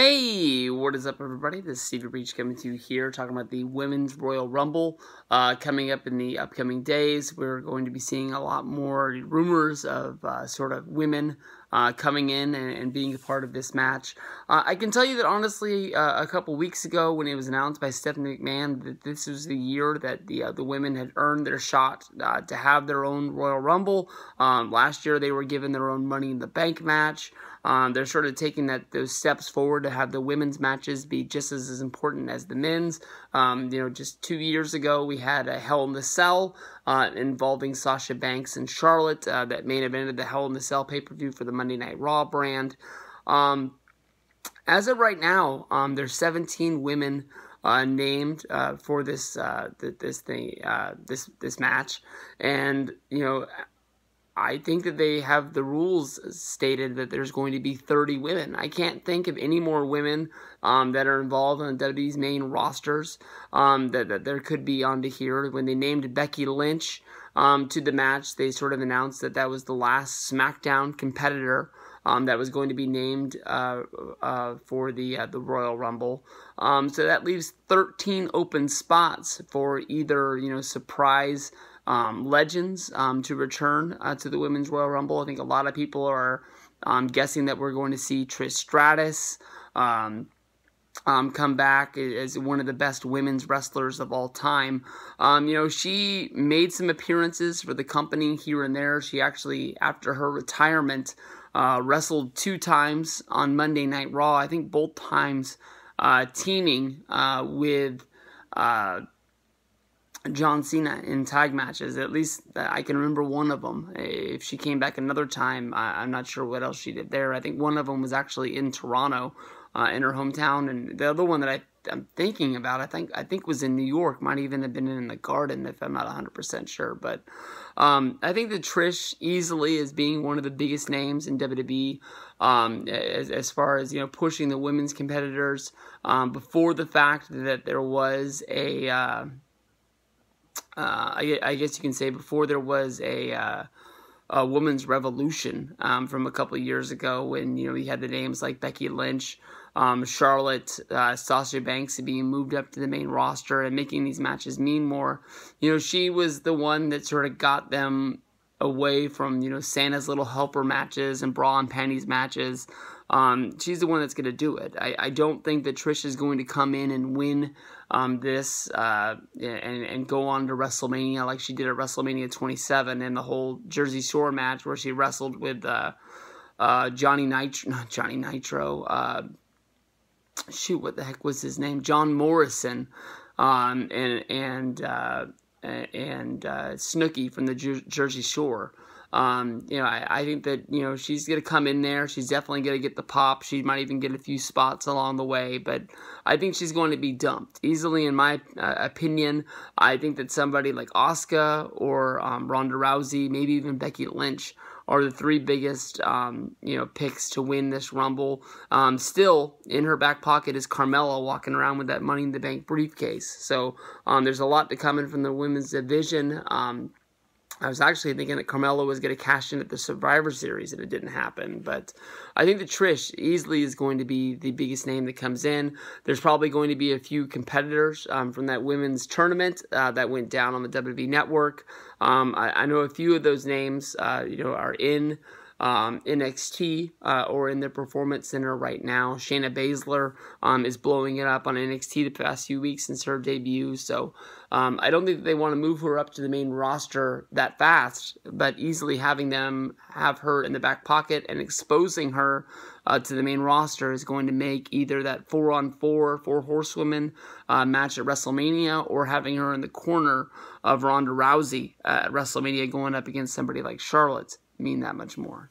Hey, what is up, everybody? This is Stevie Breach coming to you here, talking about the Women's Royal Rumble coming up in the upcoming days. We're going to be seeing a lot more rumors of sort of women coming in and being a part of this match. I can tell you that, honestly, a couple weeks ago when it was announced by Stephanie McMahon that this was the year that the women had earned their shot to have their own Royal Rumble. Last year, they were given their own Money in the Bank match. They're sort of taking those steps forward to have the women's matches be just as important as the men's. Just 2 years ago, we had a Hell in the Cell involving Sasha Banks and Charlotte that main evented the Hell in the Cell pay-per-view for the Monday Night Raw brand. As of right now, there's 17 women named for this match, and I think that they have the rules stated that there's going to be 30 women. I can't think of any more women that are involved on WWE's main rosters that there could be onto here. When they named Becky Lynch to the match, they sort of announced that that was the last SmackDown competitor that was going to be named for the Royal Rumble. So that leaves 13 open spots for either surprise legends to return to the Women's Royal Rumble. I think a lot of people are guessing that we're going to see Trish Stratus come back as one of the best women's wrestlers of all time. She made some appearances for the company here and there. She actually, after her retirement, wrestled 2 times on Monday Night Raw. I think both times teaming with John Cena in tag matches. At least I can remember one of them. If she came back another time, I'm not sure what else she did there. I think one of them was actually in Toronto, in her hometown, and the other one that I'm thinking about, I think was in New York. Might even have been in the Garden, if I'm not 100% sure. But I think that Trish easily is being one of the biggest names in WWE as far as pushing the women's competitors. Before the fact that there was a I guess you can say before there was a women's revolution from a couple of years ago when we had the names like Becky Lynch, Charlotte, Sasha Banks being moved up to the main roster and making these matches mean more. She was the one that sort of got them away from Santa's Little Helper matches and bra and panties matches. She's the one that's going to do it. I don't think that Trish is going to come in and win this and go on to WrestleMania like she did at WrestleMania 27 and the whole Jersey Shore match where she wrestled with Johnny Nitro. What the heck was his name? John Morrison and Snooki from the Jersey Shore. I think that, she's going to come in there. She's definitely going to get the pop. She might even get a few spots along the way, but I think she's going to be dumped easily, in my opinion. I think that somebody like Asuka or Ronda Rousey, maybe even Becky Lynch, are the 3 biggest, picks to win this Rumble. Still, in her back pocket is Carmella walking around with that Money in the Bank briefcase. So, there's a lot to come in from the women's division. I was actually thinking that Carmella was going to cash in at the Survivor Series, and it didn't happen. But I think that Trish easily is going to be the biggest name that comes in. There's probably going to be a few competitors from that women's tournament that went down on the WWE Network. I know a few of those names, are in NXT or in the Performance Center right now. Shayna Baszler is blowing it up on NXT the past few weeks since her debut. So I don't think that they want to move her up to the main roster that fast, but easily having them have her in the back pocket and exposing her to the main roster is going to make either that 4-on-4 4 horsewomen match at WrestleMania, or having her in the corner of Ronda Rousey at WrestleMania going up against somebody like Charlotte mean that much more.